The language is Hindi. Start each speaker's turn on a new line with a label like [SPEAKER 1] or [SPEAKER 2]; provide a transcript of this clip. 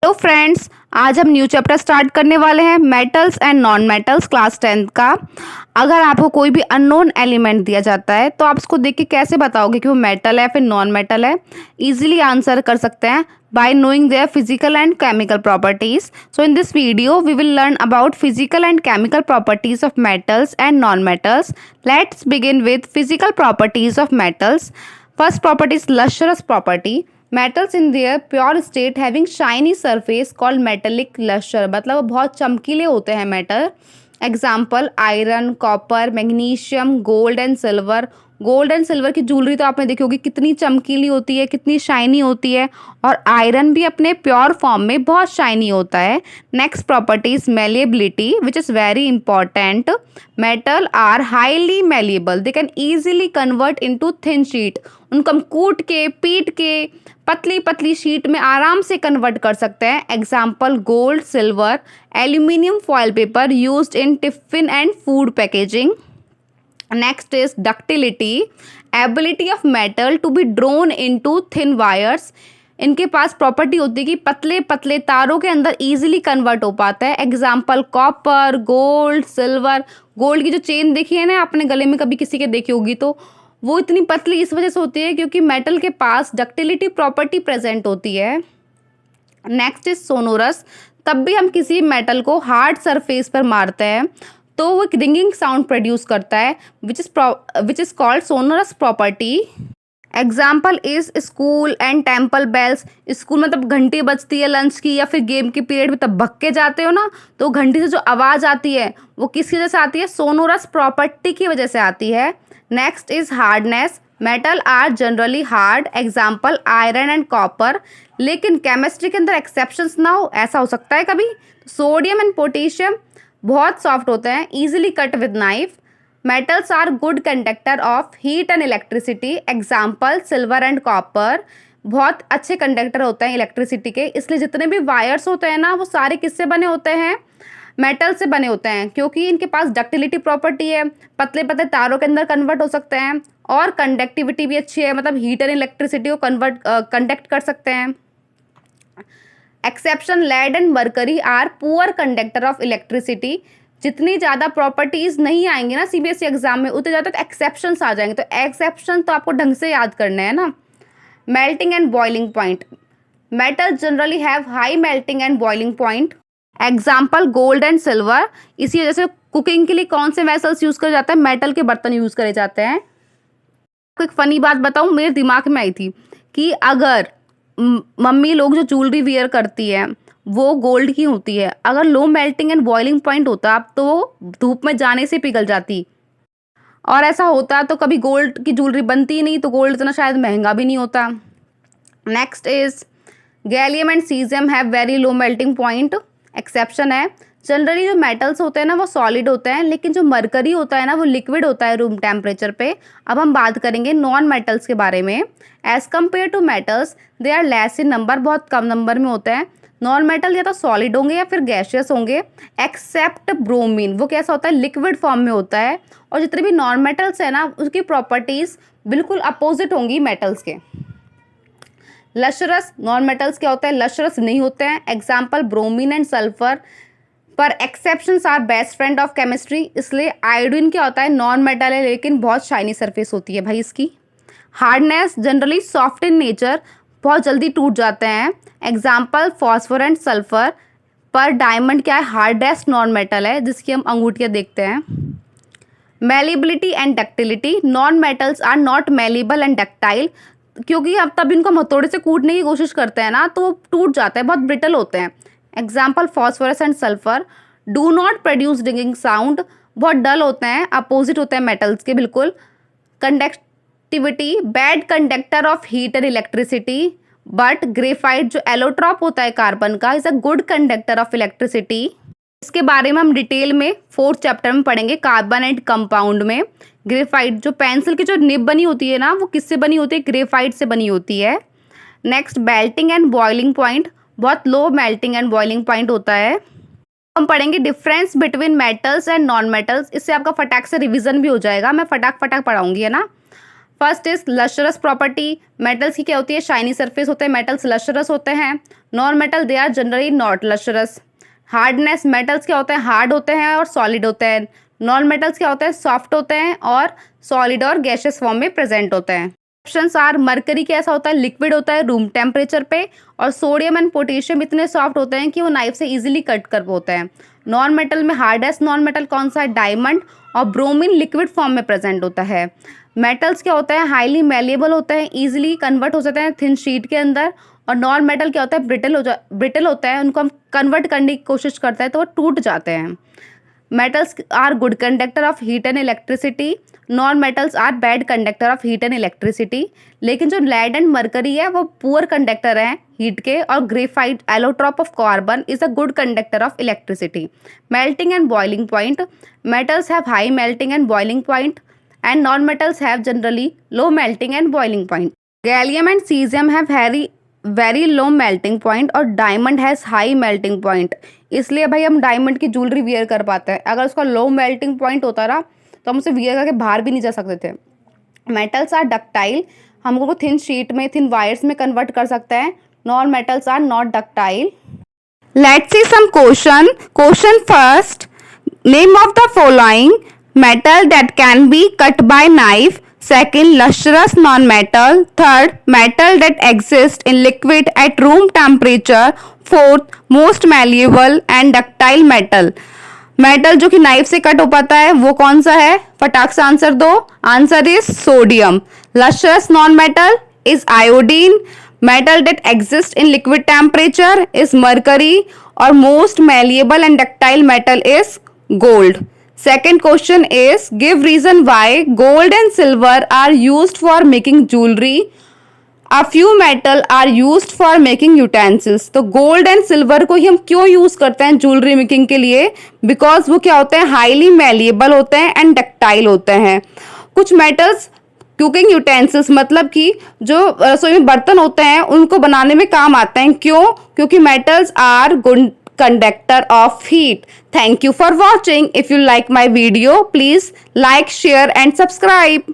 [SPEAKER 1] हेलो फ्रेंड्स, आज हम न्यू चैप्टर स्टार्ट करने वाले हैं metals and non metals class 10th का। अगर आपको कोई भी अननोन एलिमेंट दिया जाता है तो आप उसको देख के कैसे बताओगे कि वो मेटल है फिर नॉन मेटल है। इजीली आंसर कर सकते हैं by knowing their physical and chemical properties. So in this video we will learn about physical and chemical properties of metals and non metals. Let's begin with physical properties of metals. First property is lustrous property. Metals in their pure state having shiny surface called metallic luster, मतलब वो बहुत चमकीले होते हैं metal. Example iron, copper, magnesium, gold and silver. Gold and silver की ज्वेलरी तो आपने देखी होगी कितनी चमकीली होती है, कितनी शाइनी होती है। और आयरन भी अपने प्योर फॉर्म में बहुत शाइनी होता है। Next property is malleability which is very important. Metal are highly malleable, they can easily convert into thin sheet. उनको हम कूट के पीट के पतली पतली शीट में आराम से कन्वर्ट कर सकते हैं। Example gold, silver, aluminium foil paper used in tiffin and food packaging. Next is ductility, ability of metal to be drawn into thin wires. इनके पास प्रॉपर्टी होती है कि पतले पतले तारों के अंदर इजीली कन्वर्ट हो पाता है। Example copper, gold, silver. Gold की जो चेन देखी है ना आपने गले में कभी किसी के देखी होगी, तो वो इतनी पतली इस वजह से होती है क्योंकि मेटल के पास डक्टिलिटी प्रॉपर्टी प्रेजेंट होती है। नेक्स्ट इज सोनोरस, तब भी हम किसी मेटल को हार्ड सरफेस पर मारते हैं तो वो एक रिंगिंग साउंड प्रोड्यूस करता है which is called sonorous property. Example is school and temple bells. School में तब घंटी बजती है लंच की या फिर गेम के पीरियड में तब भक्के जाते हो ना, तो घंटी से जो आवाज़ आती है वो किसकी वजह से आती है? सोनोरस प्रॉपर्टी की वजह से आती है। Next is hardness, metal are generally hard. Example iron and copper. लेकिन केमिस्ट्री के अंदर एक्सेप्शंस ना हो, ऐसा हो सकता है कभी। सोडियम एंड पोटेशियम बहुत सॉफ्ट होते हैं, easily cut with knife. Metals are good conductor of heat and electricity. Example silver and copper बहुत अच्छे कंडक्टर होते हैं इलेक्ट्रिसिटी के। इसलिए जितने भी वायर्स होते हैं ना वो सारे किससे बने होते हैं? मेटल से बने होते हैं, क्योंकि इनके पास डक्टिलिटी प्रॉपर्टी है, पतले पतले तारों के अंदर कन्वर्ट हो सकते हैं और कंडक्टिविटी भी अच्छी है, मतलब हीट एंड इलेक्ट्रिसिटी को कंडक्ट कर सकते हैं। Exception lead and mercury are poor conductor of electricity. जितनी ज़्यादा प्रॉपर्टीज नहीं आएंगे ना सीबीएसई एग्जाम में उतने ज़्यादा एक्सेप्शंस आ जाएंगे, तो एक्सेप्शन तो आपको ढंग से याद करने हैं ना। Melting and boiling point, metal generally have high melting and boiling point. Example gold and silver. इसी वजह से कुकिंग के लिए कौन से वेसल्स यूज करे जाते हैं? मेटल के बर्तन यूज करे जाते हैं। आपको एक फनी बात बताऊं, मेरे दिमाग में आई थी कि अगर मम्मी लोग जो ज्वेलरी वियर करती है वो गोल्ड की होती है, अगर लो मेल्टिंग एंड बॉइलिंग पॉइंट होता तो वो धूप में जाने से पिघल जाती, और ऐसा होता तो कभी गोल्ड की ज्वेलरी बनती ही नहीं, तो गोल्ड इतना शायद महंगा भी नहीं होता। Next is gallium and caesium have very low melting point. Exception है, जनरली जो मेटल्स होते हैं ना वो सॉलिड होते हैं, लेकिन जो मरकरी होता है ना वो लिक्विड होता है रूम टेम्परेचर पे। अब हम बात करेंगे नॉन मेटल्स के बारे में। As compare to metals they are less in number, बहुत कम नंबर में होते हैं। नॉन मेटल या तो सॉलिड होंगे या फिर गैशियस होंगे। एक्सेप्ट ब्रोमीन, वो कैसा होता है? लिक्विड फॉर्म में होता है। और जितने भी नॉन मेटल्स है ना उसकी प्रॉपर्टीज बिल्कुल अपोजिट होंगी मेटल्स के। लशरस, नॉन मेटल्स क्या होता है? लशरस नहीं होते हैं। Example bromine and sulphur. पर exceptions are best friend of chemistry, इसलिए आयोडीन क्या होता है? नॉन मेटल है लेकिन बहुत शाइनी सरफेस होती है भाई इसकी। Hardness, generally soft in nature, बहुत जल्दी टूट जाते हैं। Example phosphor and sulphur. पर डायमंड क्या है? हार्डेस्ट नॉन मेटल है जिसकी हम अंगूठियाँ देखते हैं। Malleability and ductility, non metals are not malleable and ductile, क्योंकि अब तब इनको हम हथौड़े से कूटने की कोशिश करते हैं ना तो वो टूट जाते हैं, बहुत ब्रिटल होते हैं। Example phosphorus and sulphur do not produce ringing sound, बहुत डल होते हैं, अपोजिट होते हैं मेटल्स के बिल्कुल। Conductivity, bad conductor of heat and electricity. But graphite जो एलोट्रॉप होता है कार्बन का is a good conductor of electricity. इसके बारे में हम डिटेल में 4th चैप्टर में पढ़ेंगे, कार्बन एंड कंपाउंड में। ग्रेफाइट, जो पेंसिल की जो निब बनी होती है ना वो किससे बनी होती है? ग्रेफाइट से बनी होती है। Next melting and boiling point, बहुत low melting and boiling point होता है। हम पढ़ेंगे difference between metals and non metals, इससे आपका फटाक से रिवीजन भी हो जाएगा, मैं फटाक पढ़ाऊंगी, है ना। फर्स्ट इज लशरस प्रॉपर्टी, मेटल्स की क्या होती है? शाइनी सरफेस होते हैं, मेटल्स लशरस होते हैं। Non metal they are generally not lustrous. Hardness, metals क्या होते हैं, हार्ड होते हैं और सॉलिड होते हैं। नॉन मेटल्स क्या होते हैं, सॉफ्ट होते हैं और सॉलिड और गैशियस फॉर्म में प्रेजेंट होते हैं। ऑप्शंस आर, मरकरी कैसा होता है, लिक्विड होता है रूम टेम्परेचर पे, और सोडियम एंड पोटेशियम इतने सॉफ्ट होते हैं कि वो नाइफ से इजीली कट कर होते हैं। नॉन मेटल में हार्डेस्ट नॉन मेटल कौन सा है, डायमंड, और ब्रोमीन लिक्विड फॉर्म में प्रेजेंट होता है। मेटल्स क्या होता है, हाईली मेलेबल होते हैं, इजीली कन्वर्ट हो जाते हैं थिन शीट के अंदर। और नॉन मेटल क्या होता है, ब्रिटल होता है, उनको हम कन्वर्ट करने की कोशिश करते हैं तो वो टूट जाते हैं। Metals are good conductor of heat and electricity, non metals are bad conductor of heat and electricity. लेकिन जो लेड एंड मरकरी है वो पुअर कंडक्टर हैं हीट के, और graphite allotrope of carbon is a good conductor of electricity. Melting and boiling point, metals have high melting and boiling point and non metals have generally low melting and boiling point. Gallium and caesium have very low melting point और diamond has high melting point. इसलिए भाई हम डायमंड की ज्वेलरी वियर कर पाते हैं। अगर उसका लो मेल्टिंग पॉइंट होता ना तो हम उसे वियर करके बाहर भी नहीं जा सकते थे। मेटल्स आर डक्टाइल, हम उनको थिन शीट में, थिन वायर्स में कन्वर्ट कर सकते हैं। Non metals are not ductile. Let's see some question. Question first, name of the following metal that can be cut by knife. Second, lustrous non-metal. Third, metal that exists in liquid at room temperature. Fourth, most malleable and ductile metal. Metal जो कि नाइफ से कट हो पाता है वो कौन सा है, फटाक से आंसर दो। Answer is sodium. Lustrous non metal is iodine. Metal that exist in liquid temperature is mercury, और most malleable and ductile metal is gold. Second question is, give reason why gold and silver are used for making jewelry. A few metal are used for making utensils. तो गोल्ड एंड सिल्वर को ही हम क्यों यूज करते हैं ज्वेलरी मेकिंग के लिए, बिकॉज वो क्या होते हैं, हाईली मैलिएबल होते हैं एंड डक्टाइल होते हैं। कुछ मेटल्स कुकिंग यूटेंसिल्स, मतलब कि जो रसोई में बर्तन होते हैं उनको बनाने में काम आते हैं। क्यों, क्योंकि metals are good conductor of heat. Thank you for watching. If you like my video, please like, share and subscribe.